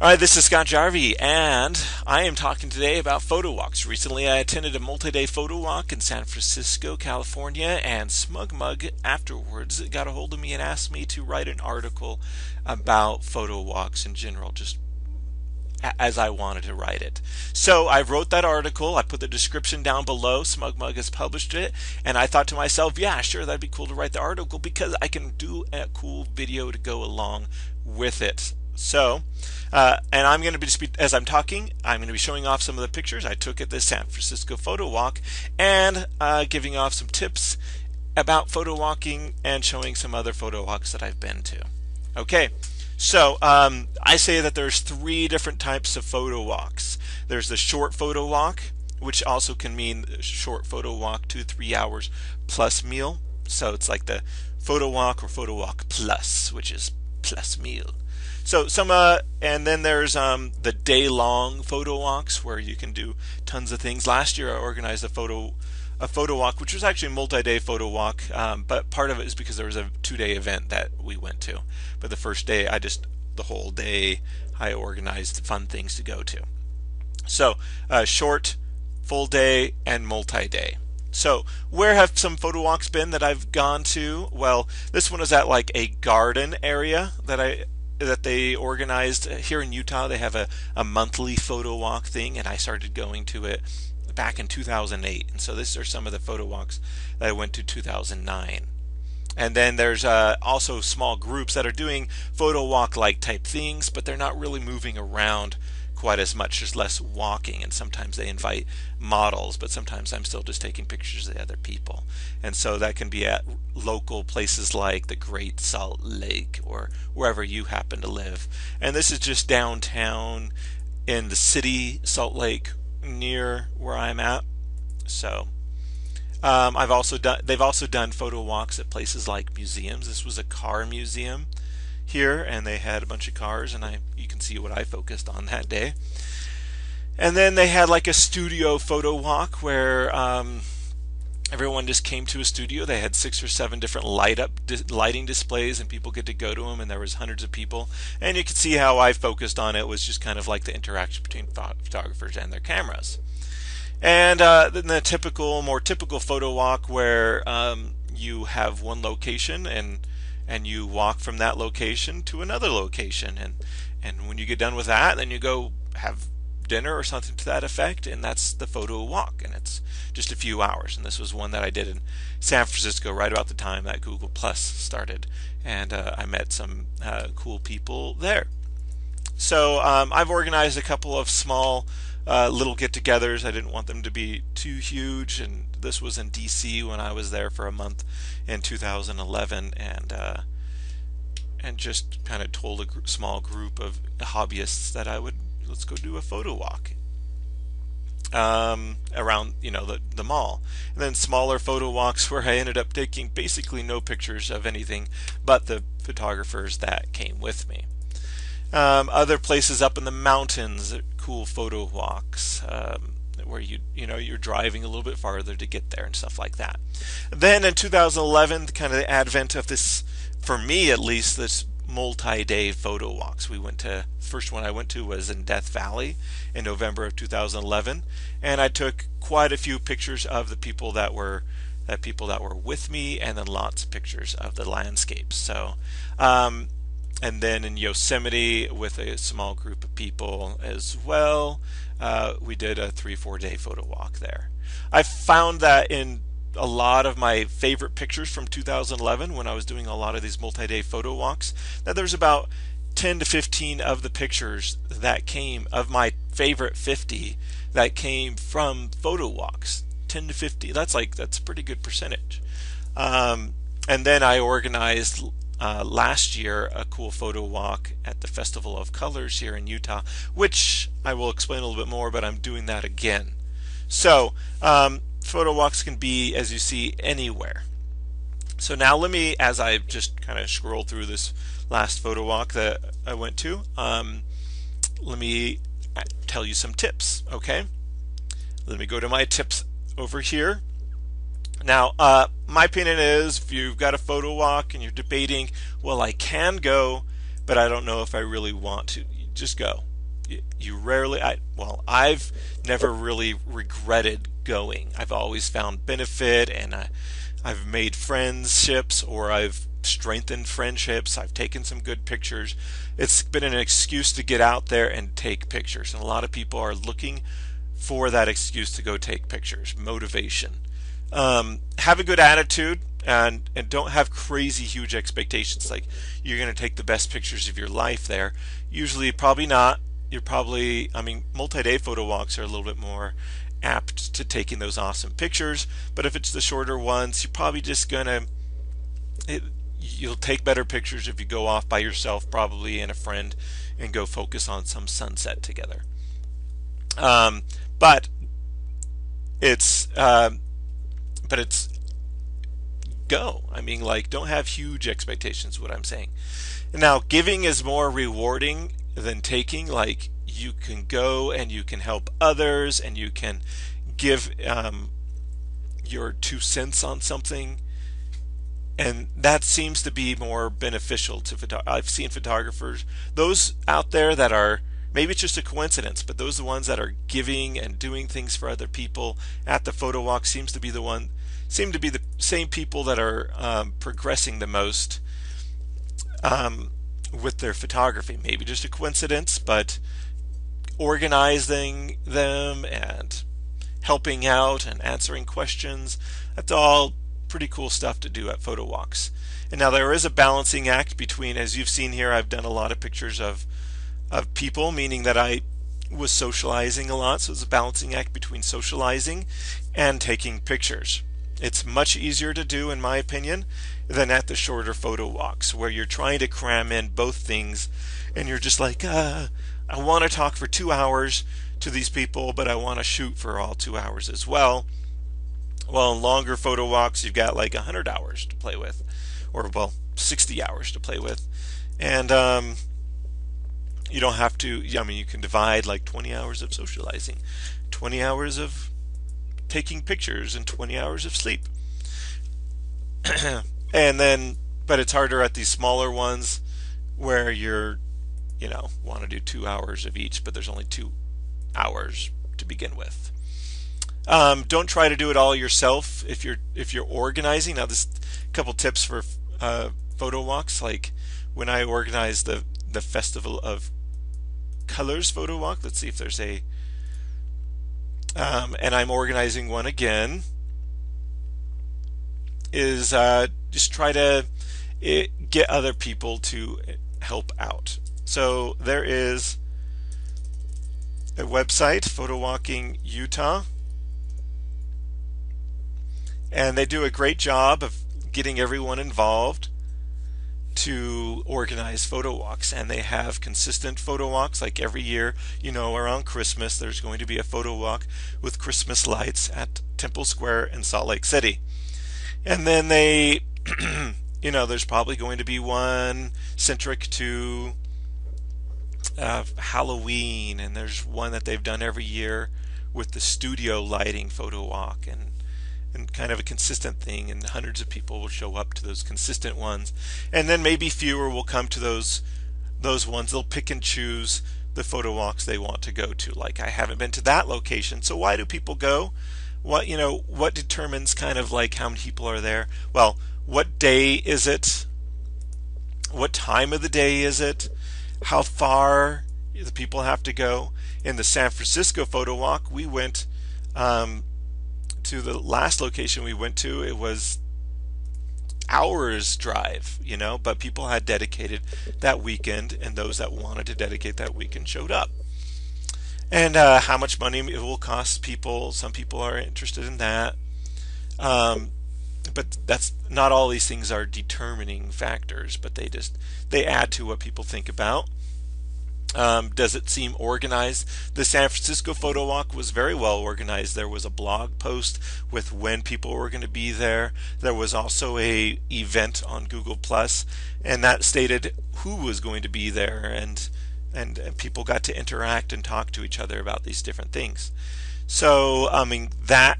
All right, this is Scott Jarvey, and I am talking today about photo walks. Recently, I attended a multi-day photo walk in San Francisco, California, and SmugMug afterwards got a hold of me and asked me to write an article about photo walks in general, just as I wanted to write it. So I wrote that article. I put the description down below. SmugMug has published it, and I thought to myself, yeah, sure, that'd be cool to write the article because I can do a cool video to go along with it. So, and I'm going to be, as I'm talking, I'm going to be showing off some of the pictures I took at the San Francisco photo walk and giving off some tips about photo walking and showing some other photo walks that I've been to. Okay, so I say that there's three different types of photo walks. There's the short photo walk, which also can mean short photo walk 2-3 hours plus meal. So it's like the photo walk or photo walk plus, which is plus meal. So and then there's the day-long photo walks where you can do tons of things. Last year I organized a photo walk, which was actually a multi-day photo walk, but part of it is because there was a 2-day event that we went to. But the first day, the whole day, I organized fun things to go to. So short, full day, and multi-day. So where have some photo walks been that I've gone to? Well, this one is at like a garden area that they organized here in Utah. They have a monthly photo walk thing, and I started going to it back in 2008. And so these are some of the photo walks that I went to 2009. And then there's also small groups that are doing photo walk like type things, but they're not really moving around quite as much. There's less walking, and sometimes they invite models, but sometimes I'm still just taking pictures of the other people. And so that can be at local places like the Great Salt Lake or wherever you happen to live. And this is just downtown in the city, Salt Lake, near where I'm at. So they've also done photo walks at places like museums. This was a car museum here, and they had a bunch of cars, and you can see what I focused on that day. And then they had like a studio photo walk where everyone just came to a studio. They had 6 or 7 different lighting displays, and people get to go to them, and there was hundreds of people. And you can see how I focused on it was just kind of like the interaction between photographers and their cameras. And then the more typical photo walk where you have one location and you walk from that location to another location, and when you get done with that, then you go have dinner or something to that effect, and that's the photo walk, and it's just a few hours. And this was one that I did in San Francisco right about the time that Google Plus started, and I met some cool people there. So I've organized a couple of small little get-togethers. I didn't want them to be too huge, and this was in DC when I was there for a month in 2011, and just kind of told a small group of hobbyists that let's go do a photo walk around the mall. And then smaller photo walks where I ended up taking basically no pictures of anything but the photographers that came with me. Other places up in the mountains, cool photo walks where you're driving a little bit farther to get there and stuff like that. Then in 2011, kind of the advent of this, for me at least, this multi-day photo walks. First one I went to was in Death Valley in November of 2011, and I took quite a few pictures of the people that were with me, and then lots of pictures of the landscapes. So and then in Yosemite with a small group of people as well, we did a 3-4 day photo walk there. I found that in a lot of my favorite pictures from 2011, when I was doing a lot of these multi-day photo walks, that there's about 10 to 15 of the pictures that came, of my favorite 50, that came from photo walks. 10 to 50, that's a pretty good percentage. And then I organized last year a cool photo walk at the Festival of Colors here in Utah, which I will explain a little bit more, but I'm doing that again. So photo walks can be, as you see, anywhere. So now let me, as I just kind of scroll through this last photo walk that I went to, let me tell you some tips. Okay, let me go to my tips over here. Now, my opinion is, if you've got a photo walk and you're debating, well, I can go, but I don't know if I really want to, just go. you rarely, I've never really regretted going. I've always found benefit, and I've made friendships, or I've strengthened friendships. I've taken some good pictures. It's been an excuse to get out there and take pictures, and a lot of people are looking for that excuse to go take pictures. Motivation. Have a good attitude, and don't have crazy huge expectations like you're going to take the best pictures of your life there. Usually probably not. You're probably, multi-day photo walks are a little bit more apt to taking those awesome pictures, but if it's the shorter ones, you're probably just gonna, you'll take better pictures if you go off by yourself, probably, and a friend, and go focus on some sunset together. But it's go. Don't have huge expectations, what I'm saying. Now, giving is more rewarding than taking. Like, you can go and you can help others, and you can give your 2 cents on something, and that seems to be more beneficial to I've seen photographers, those out there that are, maybe it's just a coincidence, but those are the ones that are giving and doing things for other people at the photo walk seem to be the same people that are progressing the most with their photography. Maybe just a coincidence, but organizing them and helping out and answering questions, that's all pretty cool stuff to do at photo walks. And now there is a balancing act between, as you've seen here, I've done a lot of pictures of people, meaning that I was socializing a lot, so it's a balancing act between socializing and taking pictures. It's much easier to do, in my opinion, than at the shorter photo walks, where you're trying to cram in both things, and you're just like, I want to talk for 2 hours to these people, but I want to shoot for all 2 hours as well. Well, in longer photo walks, you've got like 100 hours to play with, or 60 hours to play with, and you don't have to, you can divide like 20 hours of socializing, 20 hours of taking pictures, and 20 hours of sleep. And then, but it's harder at these smaller ones where you're, want to do 2 hours of each, but there's only 2 hours to begin with. Don't try to do it all yourself if you're organizing. Now, this couple tips for photo walks. Like when I organized the Festival of Colors photo walk, let's see if there's a and I'm organizing one again, is just try to get other people to help out. So there is a website, Photowalking Utah, and they do a great job of getting everyone involved to organize photo walks, and they have consistent photo walks. Like every year, around Christmas, there's going to be a photo walk with Christmas lights at Temple Square in Salt Lake City. And then they, there's probably going to be one centric to Halloween, and there's one that they've done every year with the studio lighting photo walk, and kind of a consistent thing, and hundreds of people will show up to those consistent ones, and then maybe fewer will come to those ones. They'll pick and choose the photo walks they want to go to. Like, I haven't been to that location, so why do people go? What determines kind of like how many people are there? Well, what day is it? What time of the day is it? How far the people have to go? In the San Francisco photo walk, we went to the last location we went to. It was hours drive, but people had dedicated that weekend, and those that wanted to dedicate that weekend showed up. And how much money it will cost people, some people are interested in that, but that's not all. These things are determining factors, but they add to what people think about. Does it seem organized? The San Francisco photo walk was very well organized. There was a blog post with when people were going to be there. There was also a event on Google Plus, and that stated who was going to be there, and people got to interact and talk to each other about these different things. So that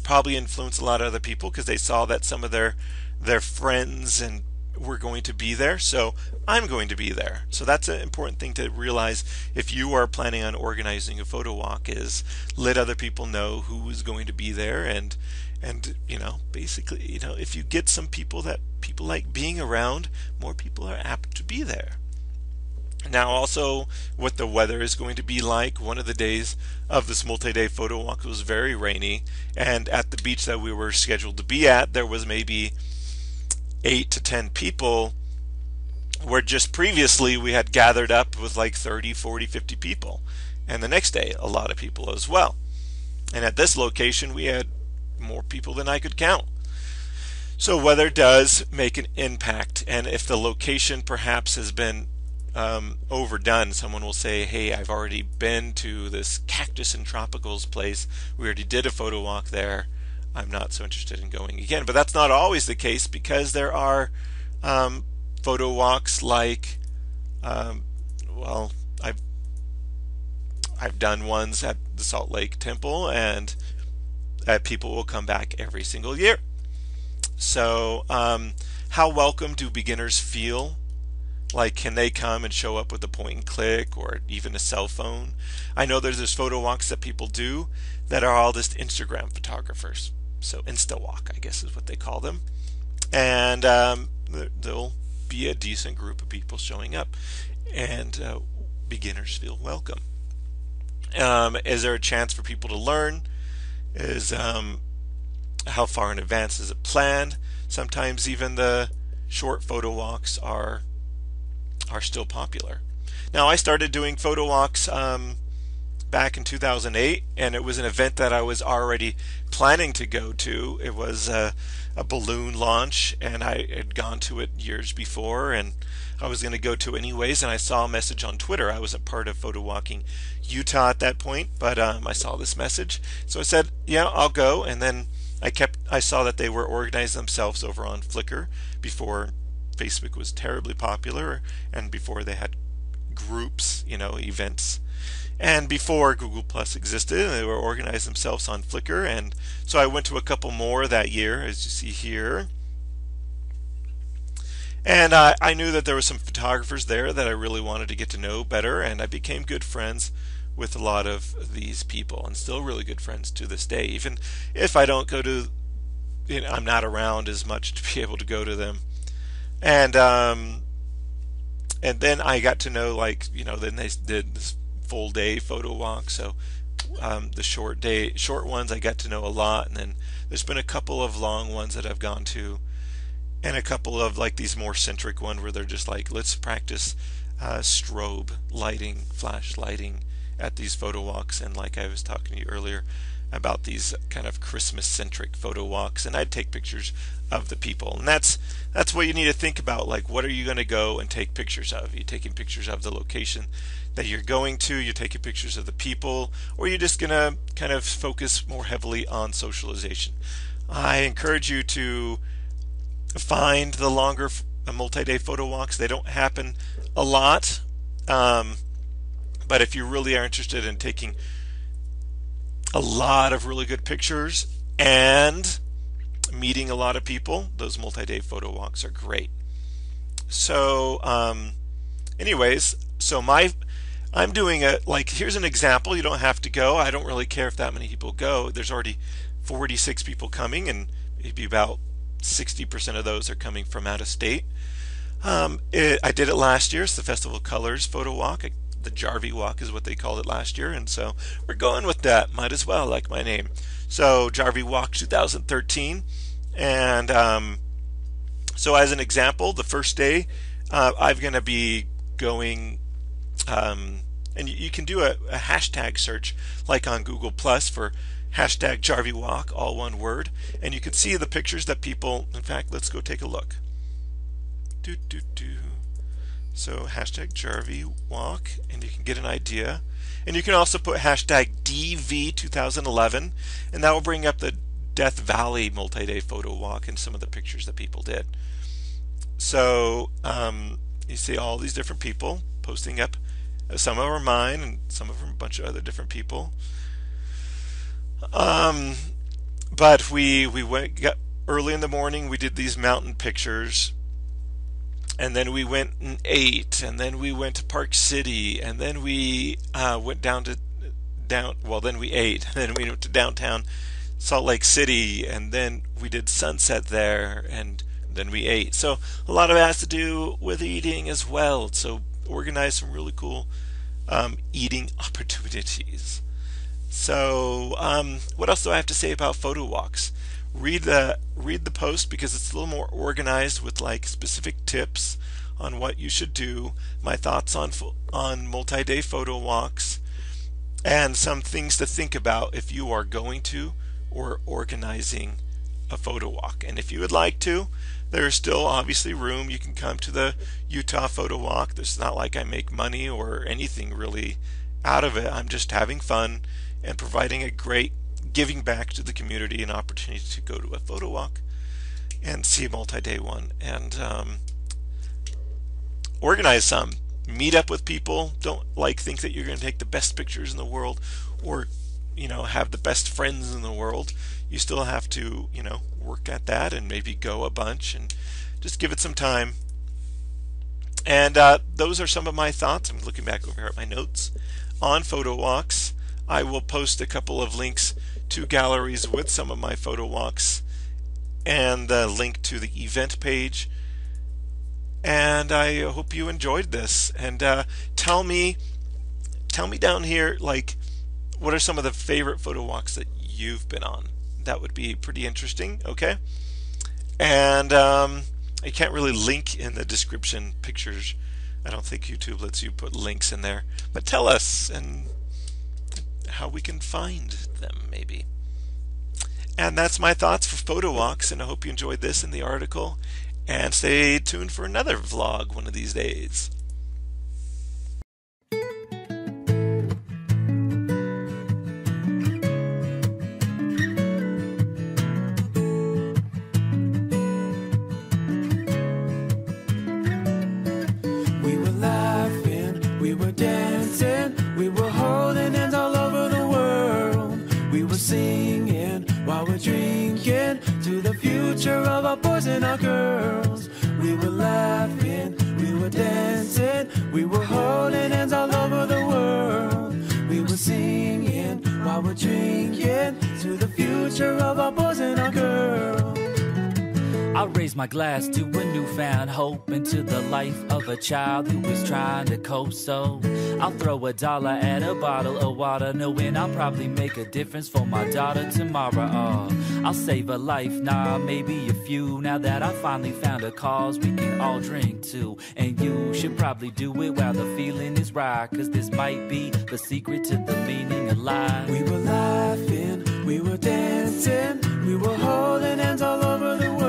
probably influenced a lot of other people, because they saw that some of their friends and we're going to be there, so I'm going to be there. So that's an important thing to realize if you are planning on organizing a photo walk, is let other people know who is going to be there, and basically, if you get some people that people like being around, more people are apt to be there. Now, also, what the weather is going to be like. One of the days of this multi-day photo walk was very rainy, and at the beach that we were scheduled to be at, there was maybe 8 to 10 people, where just previously we had gathered up with like 30, 40, 50 people, and the next day a lot of people as well. And at this location we had more people than I could count. So weather does make an impact, and if the location perhaps has been overdone, someone will say, hey, I've already been to this cactus and tropicals place, we already did a photo walk there, I'm not so interested in going again. But that's not always the case, because there are photo walks like well, I've done ones at the Salt Lake Temple, and people will come back every single year. So how welcome do beginners feel? Like, can they come and show up with a point and click or even a cell phone? I know there's photo walks that people do that are all just Instagram photographers. So Insta walk, I guess is what they call them. And there'll be a decent group of people showing up, and beginners feel welcome. Is there a chance for people to learn? Is how far in advance is it planned? Sometimes even the short photo walks are still popular. Now, I started doing photo walks back in 2008, and it was an event that I was already planning to go to. It was a balloon launch, and I had gone to it years before, and I was going to go to it anyways, and I saw a message on Twitter. I wasn't part of Photowalking Utah at that point, but I saw this message, so I said, yeah, I'll go. And then I saw that they were organizing themselves over on Flickr before Facebook was terribly popular, and before they had groups, events, and before Google Plus existed. They were organizing themselves on Flickr, and so I went to a couple more that year, as you see here. And I knew that there were some photographers there that I really wanted to get to know better, and I became good friends with a lot of these people, and still really good friends to this day, even if I don't go to, I'm not around as much to be able to go to them. And then I got to know, then they did this full day photo walk. So the short ones I got to know a lot, and then there's been a couple of long ones that I've gone to, and a couple of these more centric ones where they're just like, let's practice strobe lighting, flash lighting at these photo walks. And like I was talking to you earlier about these kind of Christmas centric photo walks, and I'd take pictures of the people. And that's what you need to think about. Like, what are you going to go and take pictures of? Are you taking pictures of the location that you're going to? You're taking pictures of the people, or you're just going to kind of focus more heavily on socialization? I encourage you to find the longer multi-day photo walks. They don't happen a lot, but if you really are interested in taking a lot of really good pictures and meeting a lot of people, those multi-day photo walks are great. So anyways, so I'm doing here's an example. You don't have to go. I don't really care if that many people go. There's already 46 people coming, and maybe about 60% of those are coming from out of state. I did it last year. It's the Festival of Colors photo walk. The Jarvie walk is what they called it last year, and so we're going with that. Might as well, like my name. So Jarvie Walk 2013, and so as an example, the first day I'm going to be going, and you can do a hashtag search like on Google Plus for hashtag Jarvie Walk, all one word, and you can see the pictures that people. In fact, let's go take a look. So hashtag Jarvie Walk, and you can get an idea. And you can also put hashtag DV 2011, and that will bring up the Death Valley multi-day photo walk and some of the pictures that people did. So you see all these different people posting up. Some of them are mine, and some of them are a bunch of other different people. But we got early in the morning. We did these mountain pictures. and then we went and ate, and then we went to Park City, and then we went then we ate, and then we went to downtown Salt Lake City, and then we did sunset there, and then we ate. So a lot of it has to do with eating as well. So organize some really cool eating opportunities. So what else do I have to say about Photowalks? Read the post, because it's a little more organized with like specific tips on what you should do, my thoughts on multi-day photo walks, and some things to think about if you are going to or organizing a photo walk. And if you would like to, there's still obviously room. You can come to the Utah Photo Walk. It's not like I make money or anything really out of it. I'm just having fun and providing a great giving back to the community, an opportunity to go to a photo walk and see a multi-day one, and organize some. Meet up with people. Don't think that you're going to take the best pictures in the world, or have the best friends in the world. You still have to work at that and maybe go a bunch and just give it some time. And those are some of my thoughts. I'm looking back over here at my notes on photo walks. I will post a couple of links to galleries with some of my photo walks, and the link to the event page. And I hope you enjoyed this. And tell me down here, what are some of the favorite photo walks that you've been on? That would be pretty interesting. Okay. And I can't really link in the description pictures. I don't think YouTube lets you put links in there. But tell us and how we can find them, maybe. And that's my thoughts for photo walks, and I hope you enjoyed this in the article. And stay tuned for another vlog one of these days. We were laughing, we were dancing, we were holding hands all over the world. We were singing while we're drinking to the future of our boys and our girls. We were laughing, we were dancing, we were holding hands all over the world. We were singing while we're drinking to the future of our boys and our girls. I'll raise my glass to a newfound hope into the life of a child who is trying to cope. So I'll throw $1 at a bottle of water, knowing I'll probably make a difference for my daughter tomorrow. I'll save a life, nah, maybe a few, now that I finally found a cause we can all drink to. And you should probably do it while the feeling is right, cause this might be the secret to the meaning of life. We were laughing, we were dancing, we were holding hands all over the world.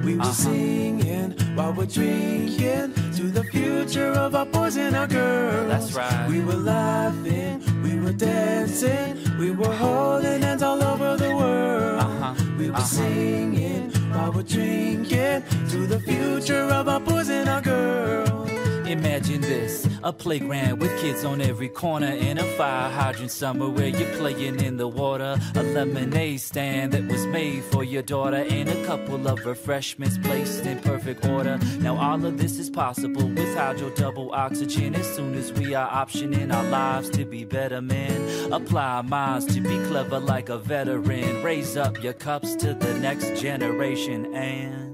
We were singing while we're drinking to the future of our boys and our girls. That's right. We were laughing, we were dancing, we were holding hands all over the world. We were singing while we're drinking to the future of our boys and our girls. Imagine this, a playground with kids on every corner, and a fire hydrant somewhere where you're playing in the water. A lemonade stand that was made for your daughter, and a couple of refreshments placed in perfect order. Now all of this is possible with hydro double oxygen. As soon as we are optioning our lives to be better men, apply our minds to be clever like a veteran. Raise up your cups to the next generation, and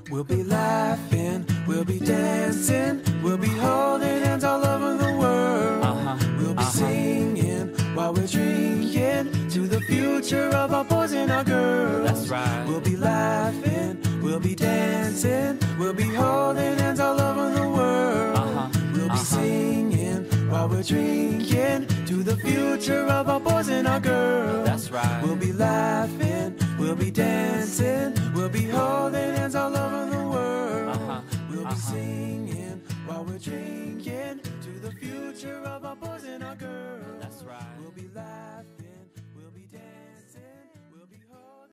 we'll be laughing, we'll be dancing, we'll be holding hands all over the world. We'll be singing while we're drinking to the future of our boys and our girls. That's right. We'll be laughing, we'll be dancing, we'll be holding hands all over the world. We'll be singing while we're drinking to the future of our boys and our girls. That's right. We'll be laughing, we'll be dancing, we'll be holding hands all over the world. We'll be singing while we're drinking to the future of our boys and our girls. That's right. We'll be laughing, we'll be dancing.